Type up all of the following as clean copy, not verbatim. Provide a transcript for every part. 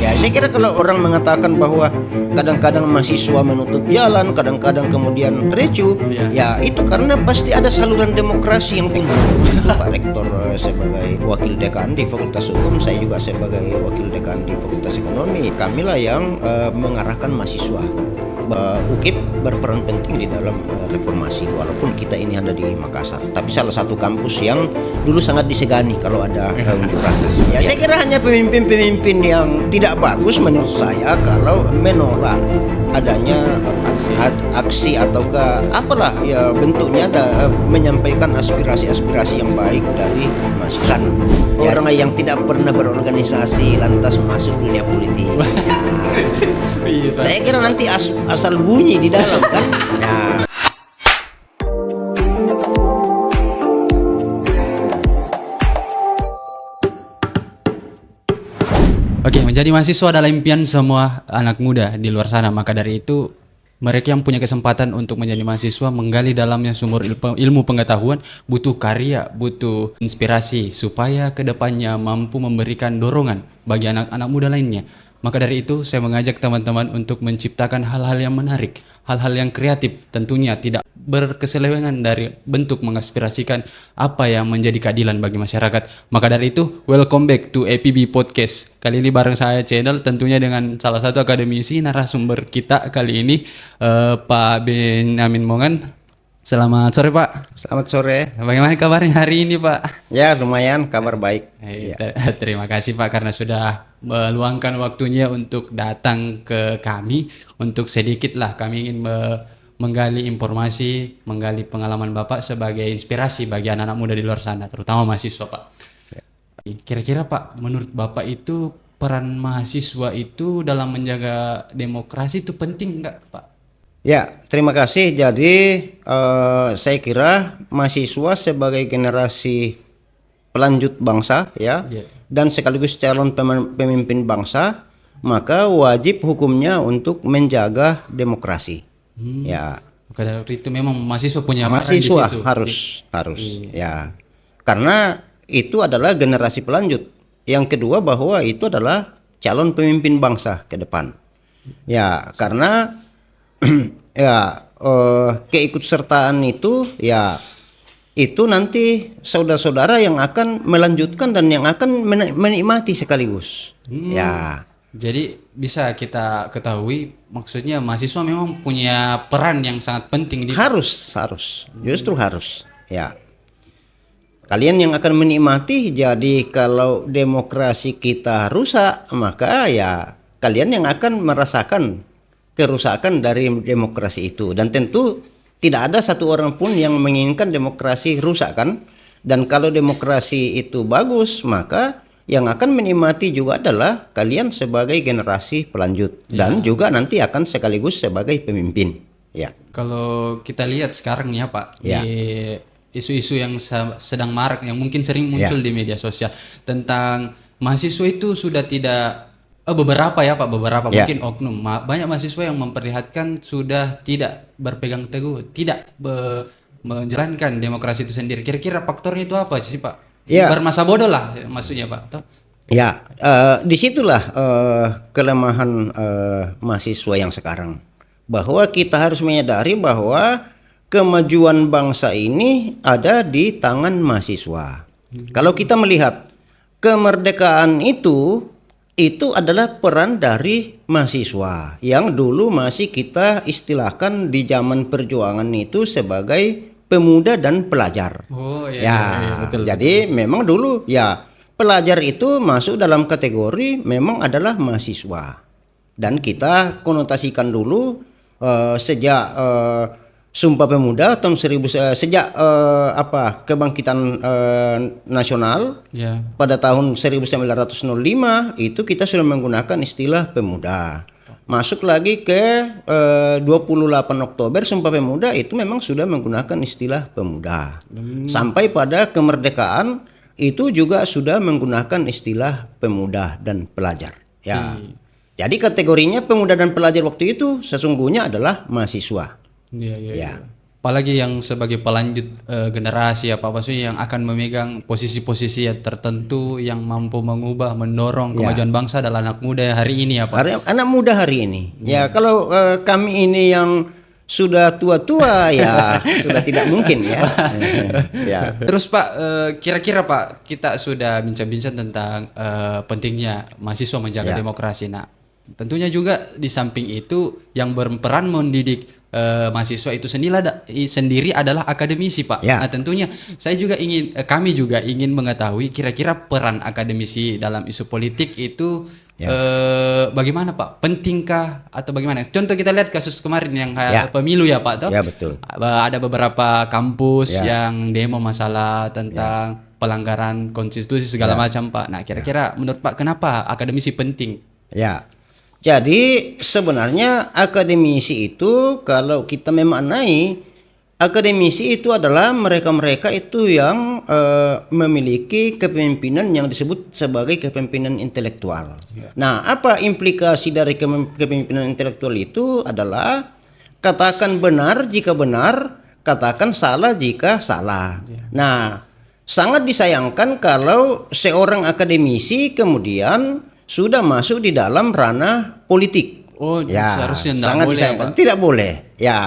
Ya, saya kira kalau orang mengatakan bahwa kadang-kadang mahasiswa menutup jalan, kadang-kadang kemudian ricuh, ya itu karena pasti ada saluran demokrasi yang tinggi. Itu Pak Rektor sebagai wakil dekan di Fakultas Hukum, saya juga sebagai wakil dekan di Fakultas Ekonomi. Kamilah yang mengarahkan mahasiswa. UKIP berperan penting di dalam reformasi, walaupun kita ini ada di Makassar, tapi salah satu kampus yang dulu sangat disegani kalau ada unjuk rasa. Ya, saya kira hanya pemimpin-pemimpin yang tidak bagus menurut saya kalau menolak adanya aksi ataukah apalah ya bentuknya menyampaikan aspirasi-aspirasi yang baik dari masyarakat. Orang yang tidak pernah berorganisasi lantas masuk dunia politik. Saya kira nanti asal bunyi di dalam kan. Nah. Oke, menjadi mahasiswa adalah impian semua anak muda di luar sana. Maka dari itu, mereka yang punya kesempatan untuk menjadi mahasiswa, menggali dalamnya sumur ilmu pengetahuan, butuh karya, butuh inspirasi, supaya kedepannya mampu memberikan dorongan bagi anak-anak muda lainnya. Maka dari itu, saya mengajak teman-teman untuk menciptakan hal-hal yang menarik, hal-hal yang kreatif, tentunya tidak berkeselewengan dari bentuk mengaspirasikan apa yang menjadi keadilan bagi masyarakat. Maka dari itu, welcome back to APB Podcast. Kali ini bareng saya Channel, tentunya dengan salah satu akademisi narasumber kita kali ini, Pak Benyamin Mongan. Selamat sore Pak. Selamat sore. Bagaimana kabarnya hari ini Pak? Ya lumayan, kabar baik. Terima kasih Pak karena sudah meluangkan waktunya untuk datang ke kami. Untuk sedikitlah kami ingin menggali informasi, menggali pengalaman Bapak sebagai inspirasi bagi anak-anak muda di luar sana, terutama mahasiswa Pak. Kira-kira Pak, menurut Bapak itu peran mahasiswa itu dalam menjaga demokrasi itu penting enggak Pak? Ya, terima kasih. Jadi saya kira mahasiswa sebagai generasi pelanjut bangsa ya, dan sekaligus calon pemimpin bangsa, maka wajib hukumnya untuk menjaga demokrasi. Ya. Maka dari itu memang mahasiswa punya peran di mahasiswa situ. harus ya. Karena itu adalah generasi pelanjut. Yang kedua bahwa itu adalah calon pemimpin bangsa ke depan. Ya, karena ya keikutsertaan itu ya itu nanti saudara-saudara yang akan melanjutkan dan yang akan menikmati sekaligus. Ya. Jadi bisa kita ketahui maksudnya mahasiswa memang punya peran yang sangat penting di harus justru harus ya. Kalian yang akan menikmati, jadi kalau demokrasi kita rusak maka ya kalian yang akan merasakan kerusakan dari demokrasi itu. Dan tentu tidak ada satu orang pun yang menginginkan demokrasi rusak kan. Dan kalau demokrasi itu bagus, maka yang akan menikmati juga adalah kalian sebagai generasi pelanjut dan juga nanti akan sekaligus sebagai pemimpin. Ya. Kalau kita lihat sekarang ya Pak, di isu-isu yang sedang marak yang mungkin sering muncul di media sosial tentang mahasiswa itu sudah tidak beberapa mungkin oknum banyak mahasiswa yang memperlihatkan sudah tidak berpegang teguh, tidak menjalankan demokrasi itu sendiri. Kira-kira faktornya itu apa sih Pak? Bermasa bodoh lah maksudnya Pak. Ya, disitulah kelemahan mahasiswa yang sekarang, bahwa kita harus menyadari bahwa kemajuan bangsa ini ada di tangan mahasiswa. Kalau kita melihat kemerdekaan itu adalah peran dari mahasiswa yang dulu masih kita istilahkan di zaman perjuangan itu sebagai pemuda dan pelajar. Betul. Jadi memang dulu ya pelajar itu masuk dalam kategori memang adalah mahasiswa. Dan kita konotasikan dulu sejak Sumpah Pemuda tahun sejak kebangkitan nasional pada tahun 1905 itu kita sudah menggunakan istilah pemuda. Masuk lagi ke 28 Oktober Sumpah Pemuda itu memang sudah menggunakan istilah pemuda. Sampai pada kemerdekaan itu juga sudah menggunakan istilah pemuda dan pelajar. Ya. Jadi kategorinya pemuda dan pelajar waktu itu sesungguhnya adalah mahasiswa. Ya. apalagi yang sebagai pelanjut generasi apa maksudnya yang akan memegang posisi-posisi yang tertentu yang mampu mengubah, mendorong Ya. kemajuan bangsa adalah anak muda hari ini ya Pak. Anak muda hari ini. Ya kalau kami ini yang sudah tua-tua ya sudah tidak mungkin ya. Ya. Terus Pak, kira-kira Pak, kita sudah bincang-bincang tentang pentingnya mahasiswa menjaga Ya. demokrasi. Nah, tentunya juga di samping itu yang berperan mendidik mahasiswa itu sendiri adalah akademisi Pak. Ya. Nah, tentunya saya juga kami juga ingin mengetahui kira-kira peran akademisi dalam isu politik itu Ya. bagaimana Pak? Pentingkah atau bagaimana? Contoh kita lihat kasus kemarin yang Ya. pemilu ya Pak, toh? Ya, betul. Ada beberapa kampus Ya. yang demo masalah tentang pelanggaran konstitusi segala macam Pak. Nah, kira-kira menurut Pak kenapa akademisi penting? Ya. Jadi sebenarnya akademisi itu kalau kita memaknai akademisi itu adalah mereka-mereka itu yang memiliki kepemimpinan yang disebut sebagai kepemimpinan intelektual. Nah, apa implikasi dari kepemimpinan intelektual itu adalah katakan benar jika benar, katakan salah jika salah. Nah, sangat disayangkan kalau seorang akademisi kemudian sudah masuk di dalam ranah politik. Oh, Ya, seharusnya enggak sangat boleh, disayangkan. Pak. Tidak boleh. Ya.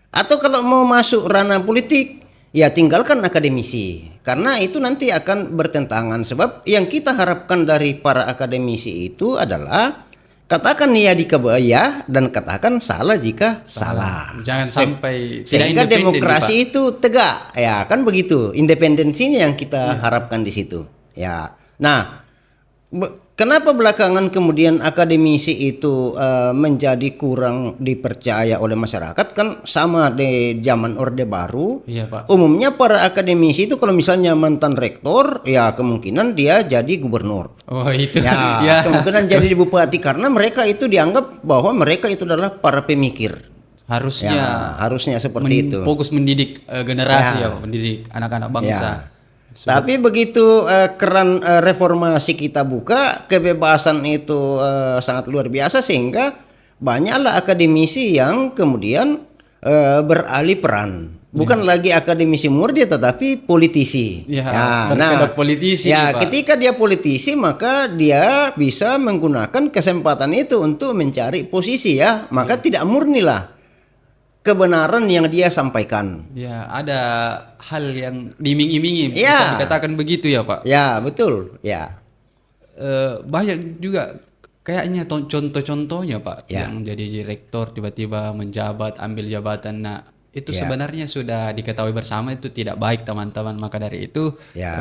Atau kalau mau masuk ranah politik, ya tinggalkan akademisi. Karena itu nanti akan bertentangan sebab yang kita harapkan dari para akademisi itu adalah katakan ya jika ya dan katakan salah jika salah. Jangan sampai tidak Sehingga independen, demokrasi Pak. itu tegak, ya kan begitu. Independensinya yang kita harapkan di situ. Ya. Nah, kenapa belakangan kemudian akademisi itu menjadi kurang dipercaya oleh masyarakat? Kan sama di zaman Orde Baru. Iya, Pak. Umumnya para akademisi itu kalau misalnya mantan rektor, ya kemungkinan dia jadi gubernur. Oh, itu. Ya, Ya. kemungkinan jadi bupati karena mereka itu dianggap bahwa mereka itu adalah para pemikir. Harusnya Ya, harusnya seperti itu. fokus mendidik generasi Ya. ya, Pak, mendidik anak-anak bangsa. Tapi begitu keran reformasi kita buka, kebebasan itu sangat luar biasa sehingga banyaklah akademisi yang kemudian beralih peran. Bukan lagi akademisi murni tetapi politisi. Ya, berkedok politisi ya, nih, Pak. ketika dia politisi maka dia bisa menggunakan kesempatan itu untuk mencari posisi ya. Maka tidak murnilah kebenaran yang dia sampaikan. Ya, ada hal yang diiming-imingi, Ya. bisa dikatakan begitu ya, Pak. Ya, betul. Ya. Banyak juga kayaknya contoh-contohnya Pak Ya. yang jadi direktur tiba-tiba menjabat ambil jabatan. Nah, itu Ya. sebenarnya sudah diketahui bersama itu tidak baik teman-teman. Maka dari itu Ya.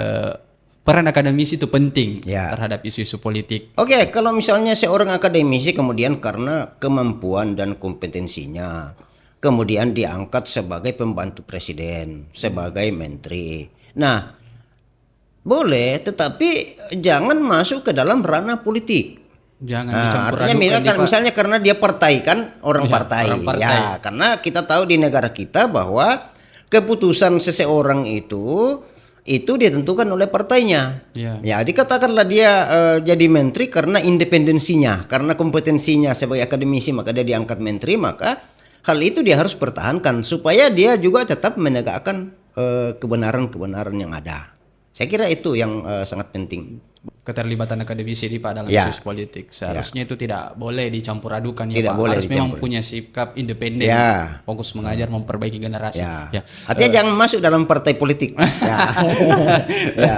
peran akademisi itu penting Ya. terhadap isu-isu politik. Oke, kalau misalnya seorang akademisi kemudian karena kemampuan dan kompetensinya kemudian diangkat sebagai pembantu presiden, sebagai menteri. Nah, boleh, tetapi jangan masuk ke dalam ranah politik. Jangan Nah, dicampur artinya adukan nih, Pak. misalnya karena dia partai kan orang Iya, partai. orang partai. Ya, karena kita tahu di negara kita bahwa keputusan seseorang itu ditentukan oleh partainya. Iya. Ya, dikatakanlah dia jadi menteri karena independensinya, karena kompetensinya sebagai akademisi maka dia diangkat menteri, maka hal itu dia harus pertahankan supaya dia juga tetap menegakkan kebenaran-kebenaran yang ada. Saya kira itu yang sangat penting. Keterlibatan akademisi di Pak dalam Ya. isu politik seharusnya itu tidak boleh dicampur adukan ya Tidak Pak. boleh Harus memang dicampur. punya sikap independen, Ya. fokus mengajar, memperbaiki generasi. Ya. Ya. Artinya jangan masuk dalam partai politik. Ya. Ya.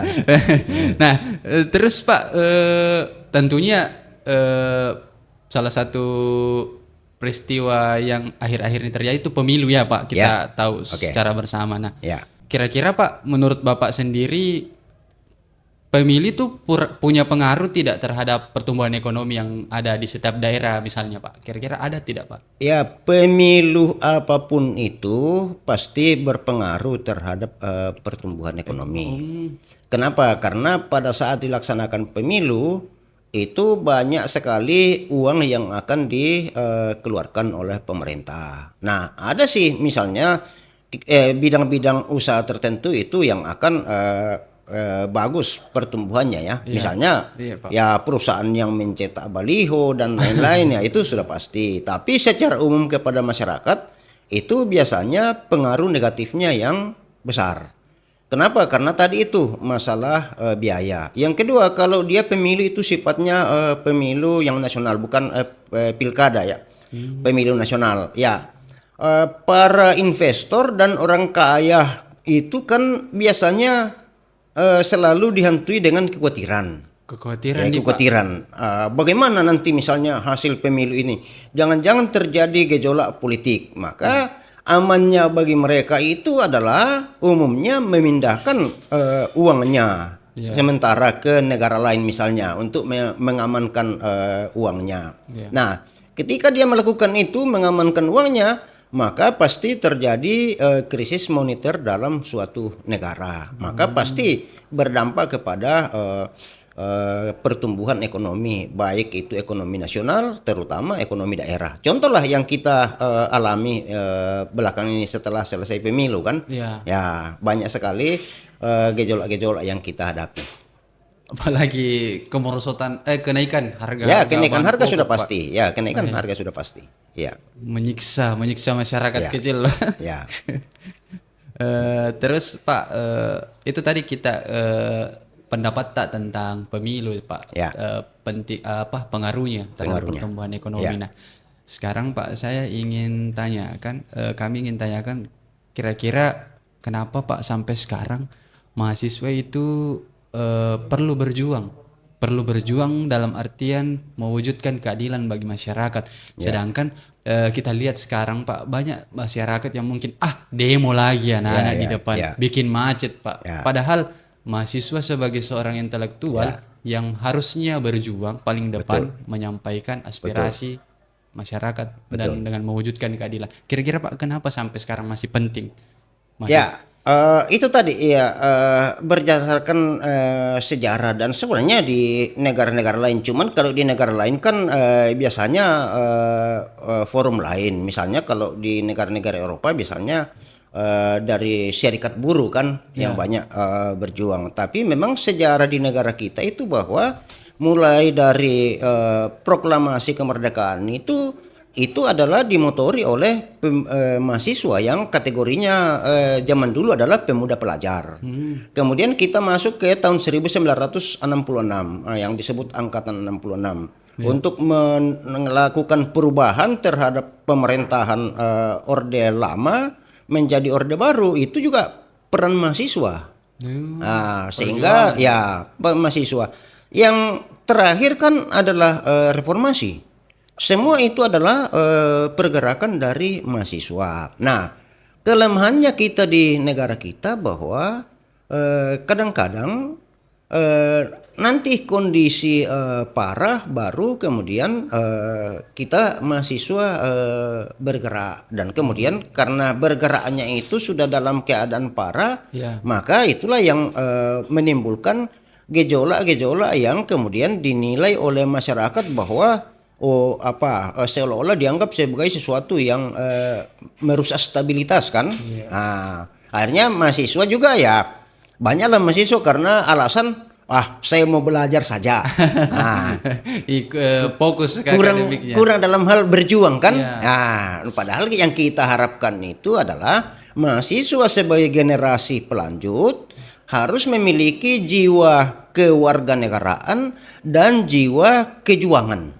Nah, terus Pak, tentunya salah satu peristiwa yang akhir-akhir ini terjadi itu pemilu ya Pak. Kita Ya. tahu Oke. secara bersama. Nah, Ya. kira-kira Pak, menurut Bapak sendiri pemilu itu punya pengaruh tidak terhadap pertumbuhan ekonomi yang ada di setiap daerah misalnya Pak? Kira-kira ada tidak Pak? Ya, pemilu apapun itu pasti berpengaruh terhadap pertumbuhan ekonomi. Kenapa? Karena pada saat dilaksanakan pemilu itu banyak sekali uang yang akan dikeluarkan oleh pemerintah. Nah, ada sih misalnya bidang-bidang usaha tertentu itu yang akan bagus pertumbuhannya ya. Misalnya Iya, Pak. ya perusahaan yang mencetak baliho dan lain-lain ya itu sudah pasti. Tapi secara umum kepada masyarakat itu biasanya pengaruh negatifnya yang besar. Kenapa? Karena tadi itu masalah biaya. Yang kedua, kalau dia pemilu itu sifatnya pemilu yang nasional, bukan pilkada ya. Pemilu nasional. Ya, para investor dan orang kaya itu kan biasanya selalu dihantui dengan kekhawatiran. Kekhawatiran Ya, nih Pak. kekhawatiran. Bagaimana nanti misalnya hasil pemilu ini? Jangan-jangan terjadi gejolak politik. Maka amannya bagi mereka itu adalah umumnya memindahkan uangnya sementara ke negara lain misalnya untuk mengamankan uangnya. Nah, ketika dia melakukan itu mengamankan uangnya, maka pasti terjadi krisis moneter dalam suatu negara. Maka pasti berdampak kepada pertumbuhan ekonomi, baik itu ekonomi nasional, terutama ekonomi daerah. Contohlah yang kita alami belakangan ini setelah selesai pemilu kan, Ya. ya banyak sekali gejolak-gejolak yang kita hadapi. Apalagi kemerosotan kenaikan harga Ya, kenaikan bahan harga pokok, sudah Pak. pasti. Ya, kenaikan harga sudah pasti. Ya, Menyiksa masyarakat Ya. kecil. ya, Terus Pak, itu tadi kita pendapat tak tentang pemilu Pak, Ya. penting apa pengaruhnya terhadap Pengaruhnya. pertumbuhan ekonomi. Ya. Nah, sekarang Pak saya ingin tanyakan, kami ingin tanyakan kira-kira kenapa Pak sampai sekarang mahasiswa itu perlu berjuang dalam artian mewujudkan keadilan bagi masyarakat. Sedangkan kita lihat sekarang Pak banyak masyarakat yang mungkin demo lagi anak-anak di depan, bikin macet Pak. Padahal mahasiswa sebagai seorang intelektual yang harusnya berjuang paling depan menyampaikan aspirasi masyarakat dan dengan mewujudkan keadilan. Kira-kira Pak kenapa sampai sekarang masih penting? Ya, itu tadi ya berdasarkan sejarah dan sebenarnya di negara-negara lain. Cuman kalau di negara lain kan biasanya forum lain. Misalnya kalau di negara-negara Eropa biasanya dari serikat buruh kan yang banyak berjuang. Tapi memang sejarah di negara kita itu bahwa mulai dari proklamasi kemerdekaan itu adalah dimotori oleh mahasiswa yang kategorinya zaman dulu adalah pemuda pelajar. Kemudian kita masuk ke tahun 1966 yang disebut angkatan 66 untuk melakukan perubahan terhadap pemerintahan Orde Lama menjadi Orde Baru. Itu juga peran mahasiswa. Sehingga ya mahasiswa. Yang terakhir kan adalah reformasi. Semua itu adalah pergerakan dari mahasiswa. Nah, kelemahannya kita di negara kita bahwa kadang-kadang nanti kondisi parah baru kemudian kita mahasiswa bergerak dan kemudian karena bergeraknya itu sudah dalam keadaan parah, maka itulah yang menimbulkan gejolak-gejolak yang kemudian dinilai oleh masyarakat bahwa seolah-olah dianggap sebagai sesuatu yang merusak stabilitas kan. Nah, akhirnya mahasiswa juga ya banyaklah mahasiswa karena alasan saya mau belajar saja. Nah, fokus ke akademiknya. kurang dalam hal berjuang kan. Nah, padahal yang kita harapkan itu adalah mahasiswa sebagai generasi pelanjut harus memiliki jiwa kewarganegaraan dan jiwa kejuangan.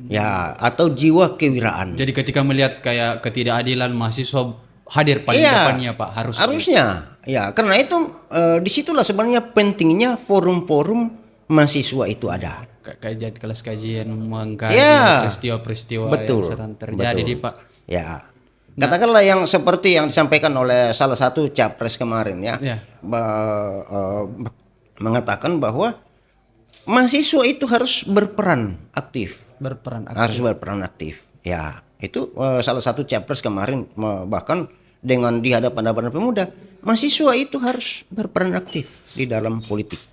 Ya, atau jiwa kewiraan. Jadi ketika melihat kayak ketidakadilan mahasiswa hadir paling depannya Pak harusnya. Ya, karena itu disitulah sebenarnya pentingnya forum-forum mahasiswa itu ada. Kajian kelas kajian mengkaji peristiwa-peristiwa yang sedang terjadi di Pak. Ya. Katakanlah yang seperti yang disampaikan oleh salah satu capres kemarin ya. Mengatakan bahwa mahasiswa itu harus berperan aktif. Harus berperan aktif. Ya, itu salah satu capres kemarin bahkan dengan di hadapan pemuda, mahasiswa itu harus berperan aktif di dalam politik.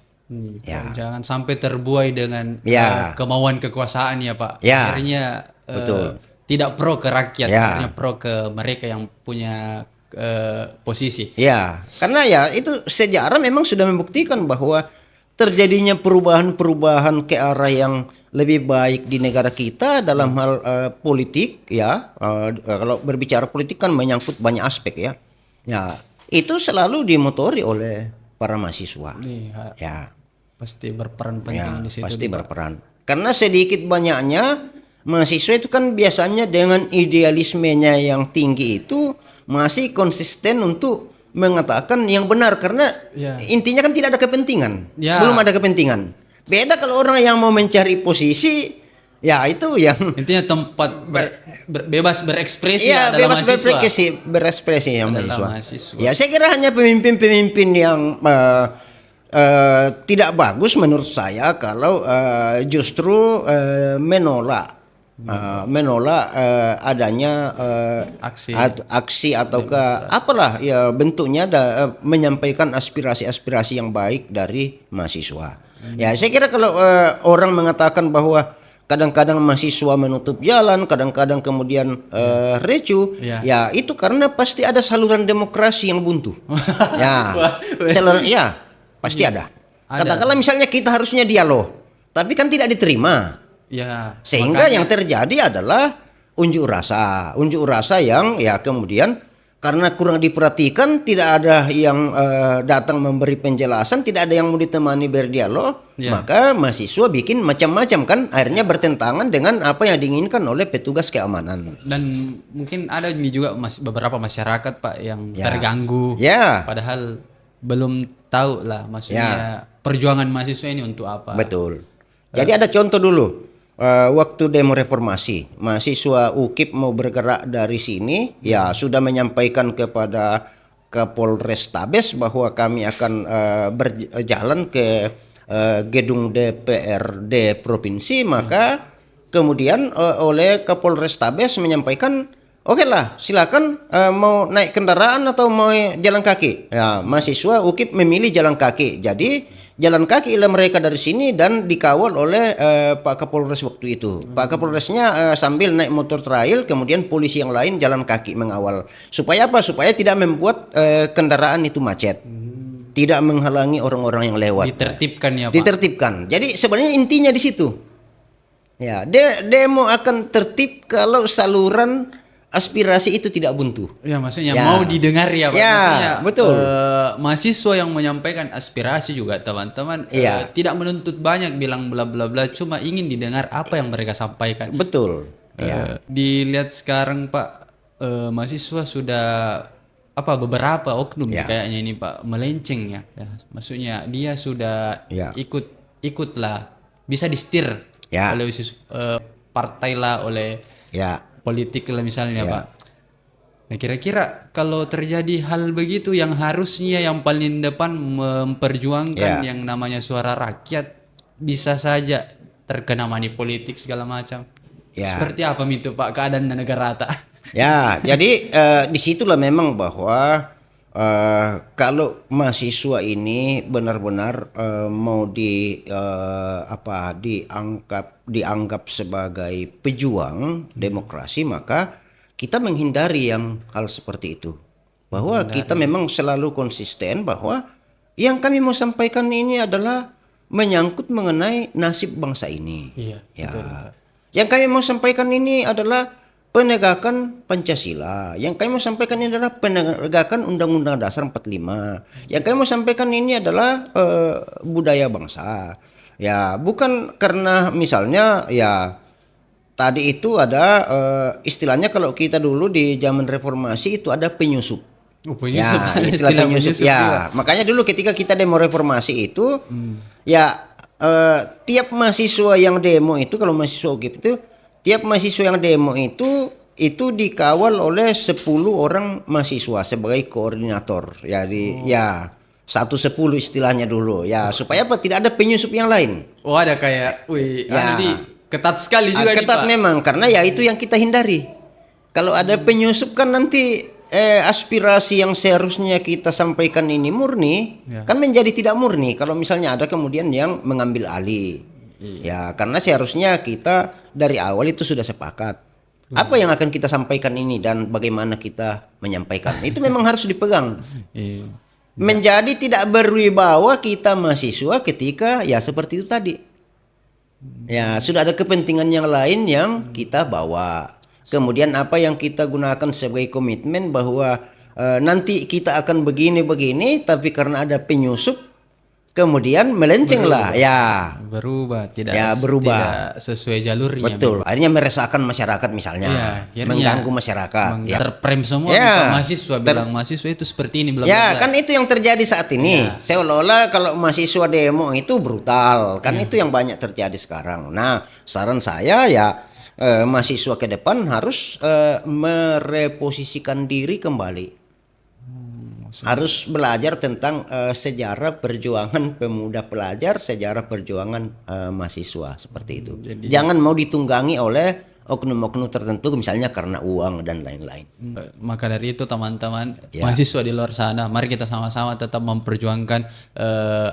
Jangan sampai terbuai dengan kemauan kekuasaan ya Pak. Akhirnya tidak pro ke rakyat, akhirnya pro ke mereka yang punya posisi. Ya, karena ya itu sejarah memang sudah membuktikan bahwa terjadinya perubahan-perubahan ke arah yang lebih baik di negara kita dalam hal politik ya. Kalau berbicara politik kan menyangkut banyak aspek ya. Ya, itu selalu dimotori oleh para mahasiswa. Iya, Ya, pasti berperan penting ya, di situ pasti nih, Pak. berperan. Karena sedikit banyaknya mahasiswa itu kan biasanya dengan idealismenya yang tinggi itu masih konsisten untuk mengatakan yang benar karena Ya. intinya kan tidak ada kepentingan. Ya. Belum ada kepentingan. Beda kalau orang yang mau mencari posisi, ya itu yang Intinya tempat bebas berekspresi ya adalah bebas mahasiswa. berekspresi yang Adalah mahasiswa. mahasiswa. Ya saya kira hanya pemimpin-pemimpin yang tidak bagus menurut saya kalau justru menolak adanya Aksi. aksi atau ke apalah ya bentuknya menyampaikan aspirasi-aspirasi yang baik dari mahasiswa. Ya saya kira kalau orang mengatakan bahwa kadang-kadang mahasiswa menutup jalan, kadang-kadang kemudian ricuh, Ya. ya itu karena pasti ada saluran demokrasi yang buntu. Ya, saluran, ya pasti ada. Ada. Katakanlah misalnya kita harusnya dialog, tapi kan tidak diterima. Ya, Sehingga makanya- yang terjadi adalah unjuk rasa yang ya kemudian karena kurang diperhatikan, tidak ada yang datang memberi penjelasan, tidak ada yang mau ditemani berdialog, Ya. maka mahasiswa bikin macam-macam kan, akhirnya bertentangan dengan apa yang diinginkan oleh petugas keamanan. dan mungkin ada nih juga beberapa masyarakat, Pak, yang Ya. terganggu. Ya, Padahal belum tahu lah maksudnya perjuangan mahasiswa ini untuk apa. betul. Jadi ada contoh dulu. Waktu demo reformasi, mahasiswa UKIP mau bergerak dari sini, ya sudah menyampaikan kepada Kapolres Tabes bahwa kami akan berjalan ke gedung DPRD provinsi, maka kemudian oleh Kapolres Tabes menyampaikan, oke lah, silakan mau naik kendaraan atau mau jalan kaki. Ya, mahasiswa UKIP memilih jalan kaki. Jadi jalan kaki lah mereka dari sini dan dikawal oleh Pak Kapolres waktu itu. Pak Kapolresnya sambil naik motor trail, kemudian polisi yang lain jalan kaki mengawal. Supaya apa? Supaya tidak membuat kendaraan itu macet. Tidak menghalangi orang-orang yang lewat. Ditertibkan ya, Pak. Ditertibkan. Jadi sebenarnya intinya di situ. Ya, demo akan tertib kalau saluran aspirasi itu tidak buntu. Ya, maksudnya Ya. mau didengar ya, Pak. Ya, Maksudnya betul. Mahasiswa yang menyampaikan aspirasi juga teman-teman Iya. tidak menuntut banyak bilang bla bla bla, cuma ingin didengar apa yang mereka sampaikan. Betul. Ya. Dilihat sekarang, Pak, mahasiswa sudah beberapa oknum Ya. kayaknya ini, Pak, melenceng ya. Maksudnya dia sudah Ya. ikutlah bisa disetir Ya. oleh partai lah, oleh Ya. politik lah misalnya, Ya. Pak. Nah, kira-kira kalau terjadi hal begitu yang harusnya yang paling depan memperjuangkan Ya. yang namanya suara rakyat bisa saja terkena money politik segala macam. Ya. Seperti apa itu, Pak, keadaan negara rata? Ya, jadi disitulah memang bahwa kalau mahasiswa ini benar-benar mau dianggap sebagai pejuang demokrasi, maka kita menghindari yang hal seperti itu. Bahwa kita memang selalu konsisten bahwa yang kami mau sampaikan ini adalah menyangkut mengenai nasib bangsa ini. Iya, Ya. betul. Yang kami mau sampaikan ini adalah penegakan Pancasila. Yang kami mau sampaikan ini adalah penegakan Undang-Undang Dasar 45. Yang kami mau sampaikan ini adalah budaya bangsa. Ya, bukan karena misalnya ya tadi itu ada istilahnya kalau kita dulu di zaman reformasi itu ada penyusup. Penyusup, Ya, ada istilah istilah penyusup. penyusup juga. Ya, makanya dulu ketika kita demo reformasi itu, ya tiap mahasiswa yang demo itu, kalau mahasiswa UGIP itu, tiap mahasiswa yang demo itu dikawal oleh 10 orang mahasiswa sebagai koordinator. Ya 1-10 istilahnya dulu. Ya, supaya apa? Tidak ada penyusup yang lain. Oh, ada kayak, Ya. ketat sekali juga nih, Ketat Pak. memang, karena ya itu yang kita hindari. Kalau ada penyusup kan nanti aspirasi yang seharusnya kita sampaikan ini murni Ya. kan menjadi tidak murni kalau misalnya ada kemudian yang mengambil alih. Ya, karena seharusnya kita dari awal itu sudah sepakat apa yang akan kita sampaikan ini dan bagaimana kita menyampaikan. Itu memang harus dipegang. Iya. menjadi tidak berwibawa kita mahasiswa ketika ya seperti itu tadi. Ya, sudah ada kepentingan yang lain yang kita bawa. Kemudian apa yang kita gunakan sebagai komitmen bahwa nanti kita akan begini-begini, tapi karena ada penyusup, kemudian melenceng lah. Ya, berubah, tidak ya berubah. tidak sesuai jalurnya. Betul. Akhirnya meresahkan masyarakat misalnya, Iya, akhirnya mengganggu masyarakat. Ya. Terprem semua Ya. bukan mahasiswa bilang mahasiswa itu seperti ini bla bla Ya, bla. kan itu yang terjadi saat ini. Seolah-olah kalau mahasiswa demo itu brutal. Kan itu yang banyak terjadi sekarang. Nah, saran saya ya mahasiswa ke depan harus mereposisikan diri kembali. Harus belajar tentang sejarah perjuangan pemuda pelajar, sejarah perjuangan mahasiswa seperti itu. Jangan mau ditunggangi oleh oknum-oknum tertentu misalnya karena uang dan lain-lain. Maka dari itu teman-teman Ya. mahasiswa di luar sana, mari kita sama-sama tetap memperjuangkan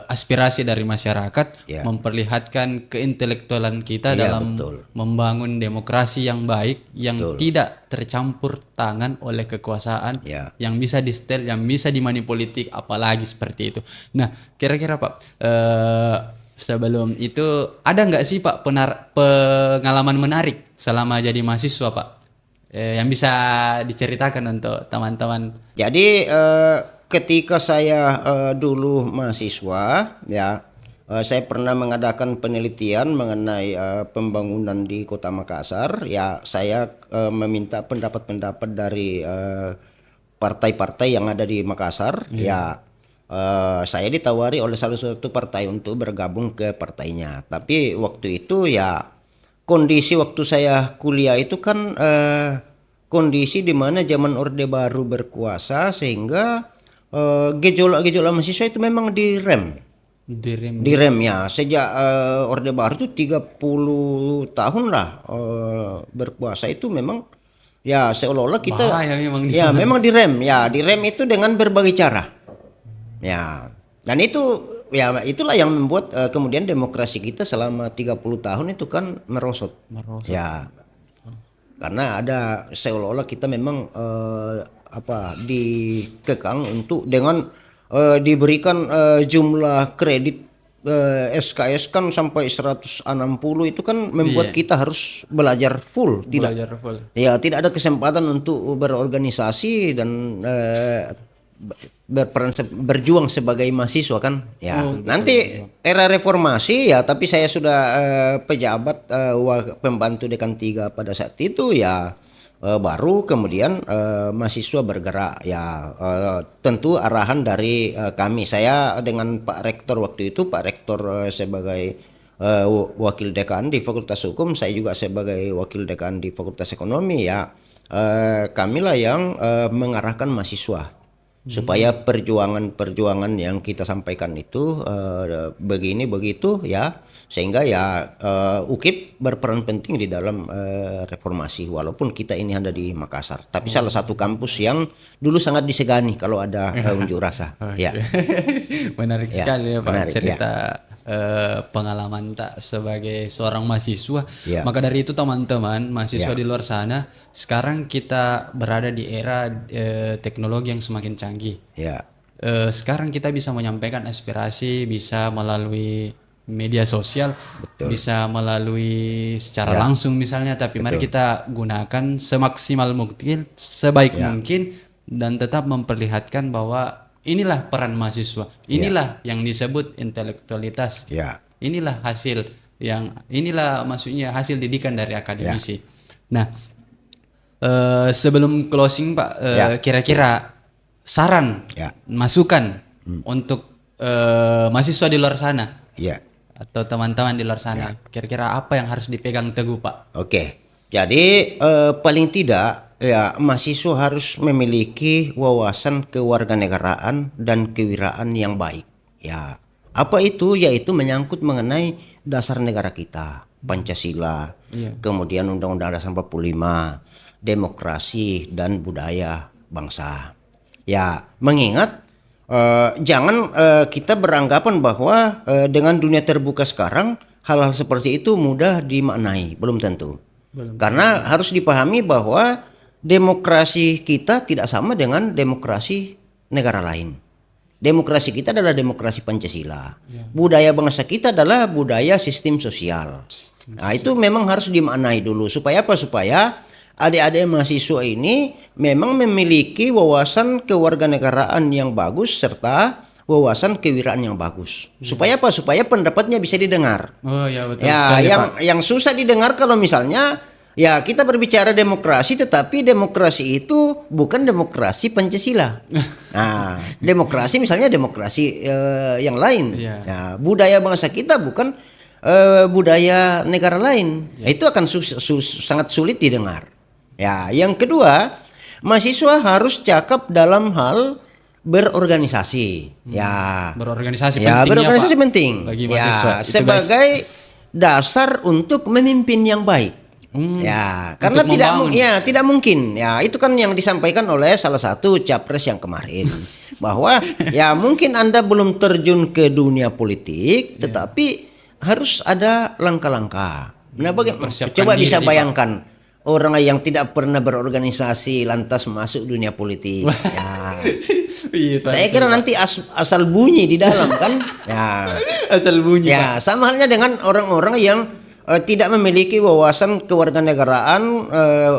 aspirasi dari masyarakat, Ya. memperlihatkan keintelektualan kita Ya, dalam betul. membangun demokrasi yang baik, yang Betul. tidak tercampur tangan oleh kekuasaan, Ya. yang bisa di-setel, yang bisa dimanipolitik, apalagi seperti itu. Nah, kira-kira Pak, sebelum itu ada nggak sih Pak pengalaman menarik selama jadi mahasiswa Pak, yang bisa diceritakan untuk teman-teman? Jadi ketika saya dulu mahasiswa ya saya pernah mengadakan penelitian mengenai pembangunan di Kota Makassar. Ya, saya meminta pendapat-pendapat dari partai-partai yang ada di Makassar. Ya, saya ditawari oleh salah satu partai untuk bergabung ke partainya. Tapi waktu itu ya kondisi waktu saya kuliah itu kan kondisi di mana zaman Orde Baru berkuasa sehingga gejolak-gejolak mahasiswa itu memang direm. Direm. Direm ya sejak Orde Baru itu 30 tahun lah berkuasa itu memang ya seolah-olah kita Bahaya memang ya memang direm ya direm itu dengan berbagai cara ya dan itu ya itulah yang membuat kemudian demokrasi kita selama 30 tahun itu kan merosot. Ya karena ada seolah-olah kita memang dikekang untuk dengan diberikan jumlah kredit SKS kan sampai 160 itu kan membuat kita harus belajar full, Belajar full. ya tidak ada kesempatan untuk berorganisasi dan berjuang sebagai mahasiswa kan ya. Nanti era reformasi ya, tapi saya sudah pejabat pembantu dekan 3 pada saat itu ya. Baru kemudian mahasiswa bergerak ya, tentu arahan dari kami, saya dengan Pak Rektor waktu itu, Pak Rektor sebagai wakil dekan di Fakultas Hukum, saya juga sebagai wakil dekan di Fakultas Ekonomi ya, kamilah yang mengarahkan mahasiswa supaya perjuangan-perjuangan yang kita sampaikan itu begini begitu ya, sehingga ya UKIP berperan penting di dalam reformasi walaupun kita ini ada di Makassar, tapi salah satu kampus yang dulu sangat disegani kalau ada unjuk rasa. Ya. Menarik Ya, sekali ya Pak menarik, cerita pengalaman tak sebagai seorang mahasiswa. Ya. Maka dari itu teman-teman mahasiswa Ya. di luar sana, sekarang kita berada di era teknologi yang semakin canggih. Ya. Sekarang kita bisa menyampaikan aspirasi, bisa melalui media sosial, bisa melalui secara langsung misalnya, tapi mari kita gunakan semaksimal mungkin, sebaik mungkin, dan tetap memperlihatkan bahwa inilah peran mahasiswa, inilah yang disebut intelektualitas, Ya. inilah inilah maksudnya hasil didikan dari akademisi. Nah, sebelum closing Pak, kira-kira saran, masukan untuk mahasiswa di luar sana, Ya. atau teman-teman di luar sana, kira-kira apa yang harus dipegang teguh Pak? Oke. Jadi paling tidak ya mahasiswa harus memiliki wawasan kewarganegaraan dan kewirausahaan yang baik. Ya. Apa itu? Yaitu menyangkut mengenai dasar negara kita, Pancasila, kemudian Undang-Undang Dasar 45, demokrasi dan budaya bangsa. Ya, mengingat jangan kita beranggapan bahwa dengan dunia terbuka sekarang hal-hal seperti itu mudah dimaknai, belum tentu. Karena harus dipahami bahwa demokrasi kita tidak sama dengan demokrasi negara lain. Demokrasi kita adalah demokrasi Pancasila. Budaya bangsa kita adalah budaya sistem sosial. Nah, itu memang harus dimaknai dulu supaya apa? Supaya adik-adik mahasiswa ini memang memiliki wawasan kewarganegaraan yang bagus serta wawasan kewirausahaan yang bagus. Supaya apa? Supaya pendapatnya bisa didengar. Oh ya betul Ya, sekali Pak. yang susah didengar kalau misalnya ya kita berbicara demokrasi, tetapi demokrasi itu bukan demokrasi Pancasila. Nah, demokrasi misalnya demokrasi yang lain. Iya. Ya, budaya bangsa kita bukan budaya negara lain. Itu akan sangat sulit didengar. Ya, yang kedua, mahasiswa harus cakap dalam hal berorganisasi. Ya, Berorganisasi ya, penting berorganisasi Pak, penting. bagi Ya, mahasiswa. Itu, guys. sebagai dasar untuk memimpin yang baik. Ya, karena untuk membangun. tidak mungkin. Ya, itu kan yang disampaikan oleh salah satu capres yang kemarin bahwa ya mungkin Anda belum terjun ke dunia politik, tetapi harus ada langkah-langkah. Nah, Persiapkan coba diri, bisa Pak. bayangkan orang yang tidak pernah berorganisasi lantas masuk dunia politik. Ya. Iya, Pak. Saya kira nanti asal bunyi di dalam kan. Ya. Asal bunyi Pak. Ya, sama halnya dengan orang-orang yang tidak memiliki wawasan kewarganegaraan,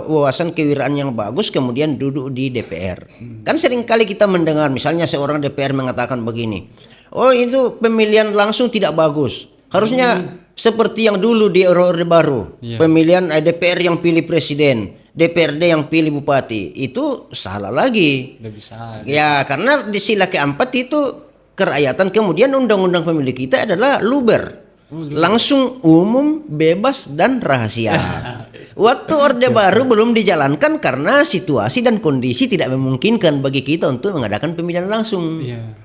wawasan kewirausahaan yang bagus, kemudian duduk di DPR. Kan seringkali kita mendengar, misalnya seorang DPR mengatakan begini, oh itu pemilihan langsung tidak bagus. Harusnya seperti yang dulu di Orde Baru, pemilihan DPR yang pilih presiden, DPRD yang pilih bupati, itu salah lagi. Udah bisa. Ya, karena di sila keempat itu kerakyatan, kemudian undang-undang pemilu kita adalah luber. Langsung umum, bebas dan rahasia. Waktu Orde Baru belum dijalankan karena situasi dan kondisi tidak memungkinkan bagi kita untuk mengadakan pemilihan langsung.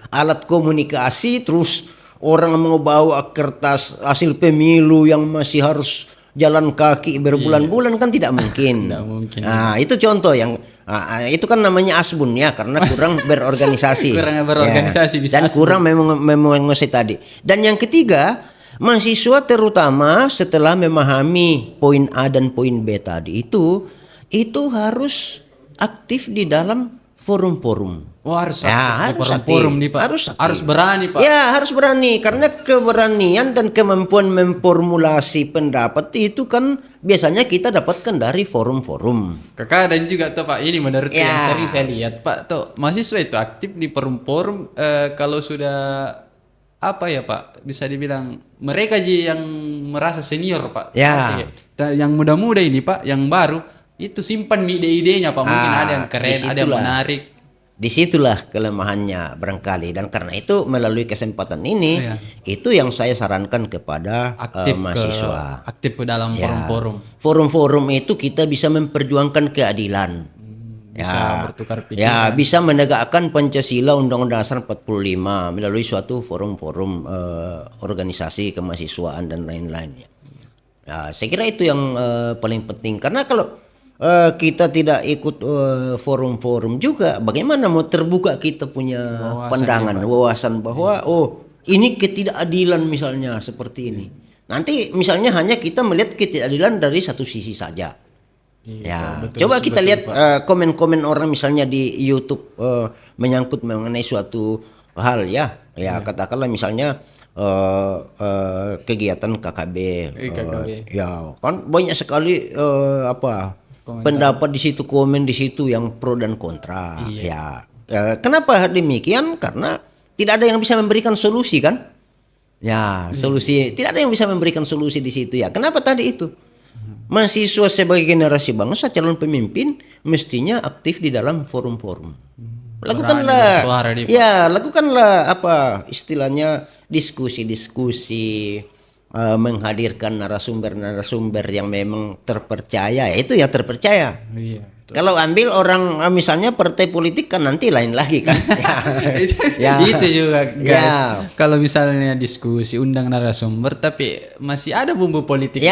Alat komunikasi, terus orang mau bawa kertas hasil pemilu yang masih harus jalan kaki berbulan-bulan kan tidak mungkin. Tidak mungkin. Nah, itu contoh yang itu kan namanya asbun ya, karena kurang berorganisasi. Kurang berorganisasi, bisa dan asbun. kurang menguasai tadi. Dan yang ketiga, mahasiswa terutama setelah memahami poin A dan poin B tadi itu harus aktif di dalam forum-forum. Oh, harus Ya, aktif di harus forum-forum aktif. nih Pak. Harus aktif. Harus berani Pak. Ya, harus berani karena keberanian dan kemampuan memformulasi pendapat itu kan biasanya kita dapatkan dari forum-forum. Kakak dan juga tuh Pak, ini menurut Ya. yang sering saya lihat Pak, tuh mahasiswa itu aktif di forum-forum kalau sudah apa ya Pak, bisa dibilang mereka aja yang merasa senior Pak. Ya. Artinya, yang muda-muda ini Pak, yang baru itu simpan ide-idenya Pak, mungkin ada yang keren, ada yang disitulah. menarik. Disitulah kelemahannya barangkali, dan karena itu melalui kesempatan ini itu yang saya sarankan kepada mahasiswa. Aktif ke dalam Ya. forum-forum. Forum-forum itu kita bisa memperjuangkan keadilan. Bisa bertukar pikiran. Ya, bisa menegakkan Pancasila Undang-Undang Dasar 45 melalui suatu forum-forum organisasi kemahasiswaan dan lain-lain. Ya, saya kira itu yang paling penting, karena kalau kita tidak ikut forum-forum juga, bagaimana mau terbuka kita punya pandangan, wawasan bahwa oh ini ketidakadilan misalnya seperti ini. Nanti misalnya hanya kita melihat ketidakadilan dari satu sisi saja. Ya, betul, coba kita betul, lihat komen-komen orang misalnya di YouTube menyangkut mengenai suatu hal ya. Ya, katakanlah misalnya kegiatan KKB. Ya, kan banyak sekali pendapat di situ, komen di situ yang pro dan kontra. Ya, kenapa demikian? Karena tidak ada yang bisa memberikan solusi kan? Ya, solusi tidak ada yang bisa memberikan solusi di situ ya. Kenapa tadi itu? Mahasiswa sebagai generasi bangsa, calon pemimpin mestinya aktif di dalam forum-forum. Lakukanlah, lakukanlah apa istilahnya diskusi-diskusi, menghadirkan narasumber-narasumber yang memang terpercaya, itu ya terpercaya. Kalau ambil orang misalnya partai politik kan nanti lain lagi kan. Itu juga guys. Kalau misalnya diskusi undang narasumber tapi masih ada bumbu politik,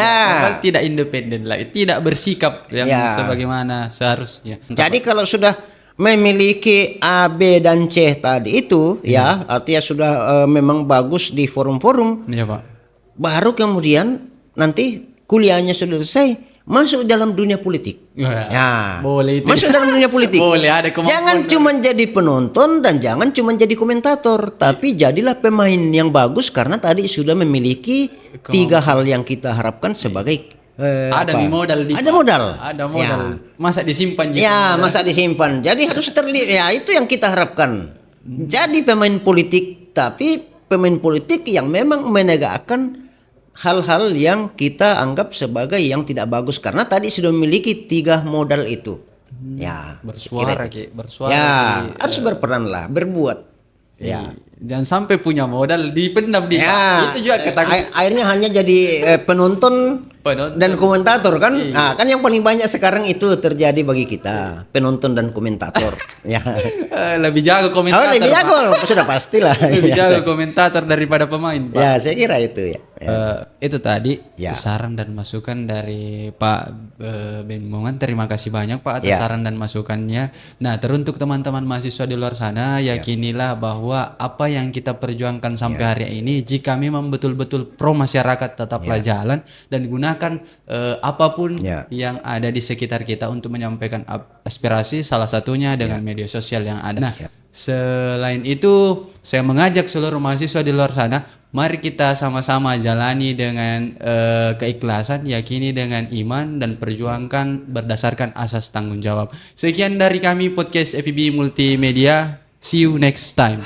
tidak independen lagi, tidak bersikap yang sebagaimana seharusnya. Jadi kalau sudah memiliki A, B dan C tadi itu ya artinya sudah memang bagus di forum-forum. Iya Pak. Baru kemudian nanti kuliahnya sudah selesai, masuk dalam dunia politik. Wah, Ya, boleh itu. masuk dalam dunia politik. Boleh, ada kemampuan. Jangan cuma jadi penonton dan jangan cuma jadi komentator, tapi jadilah pemain yang bagus karena tadi sudah memiliki 3 hal yang kita harapkan sebagai Ada nih modal di Ada modal. Ada modal. Ya. Masa disimpan gitu. Ya, masa disimpan. Jadi harus terlihat. Ya, itu yang kita harapkan. Jadi pemain politik, tapi pemain politik yang memang menegakkan hal-hal yang kita anggap sebagai yang tidak bagus karena tadi sudah memiliki 3 modal itu. Ya, Bersuara Ki, bersuara. ya, Ki. harus berperan lah, berbuat. Ya. Jangan sampai punya modal dipendam di Ya, itu juga ketakutan. akhirnya hanya jadi penonton dan komentator kan. Nah, kan yang paling banyak sekarang itu terjadi bagi kita, penonton dan komentator. Ya. Lebih jago komentator. Oh, lebih Pak. jago, sudah pastilah. Lebih Ya, jago komentator daripada pemain, Pak. ya, saya kira itu ya. Itu tadi Ya. saran dan masukan dari Pak Ben Mongan. Terima kasih banyak Pak atas Ya. saran dan masukannya. Nah, teruntuk teman-teman mahasiswa di luar sana, yakinilah bahwa apa yang kita perjuangkan sampai hari ini, jika memang betul-betul pro masyarakat, tetaplah jalan dan gunakan apapun Ya. yang ada di sekitar kita untuk menyampaikan aspirasi, salah satunya dengan media sosial yang ada. Nah, selain itu, saya mengajak seluruh mahasiswa di luar sana, mari kita sama-sama jalani dengan keikhlasan, yakini dengan iman, dan perjuangkan berdasarkan asas tanggung jawab. Sekian dari kami podcast FIB Multimedia. See you next time.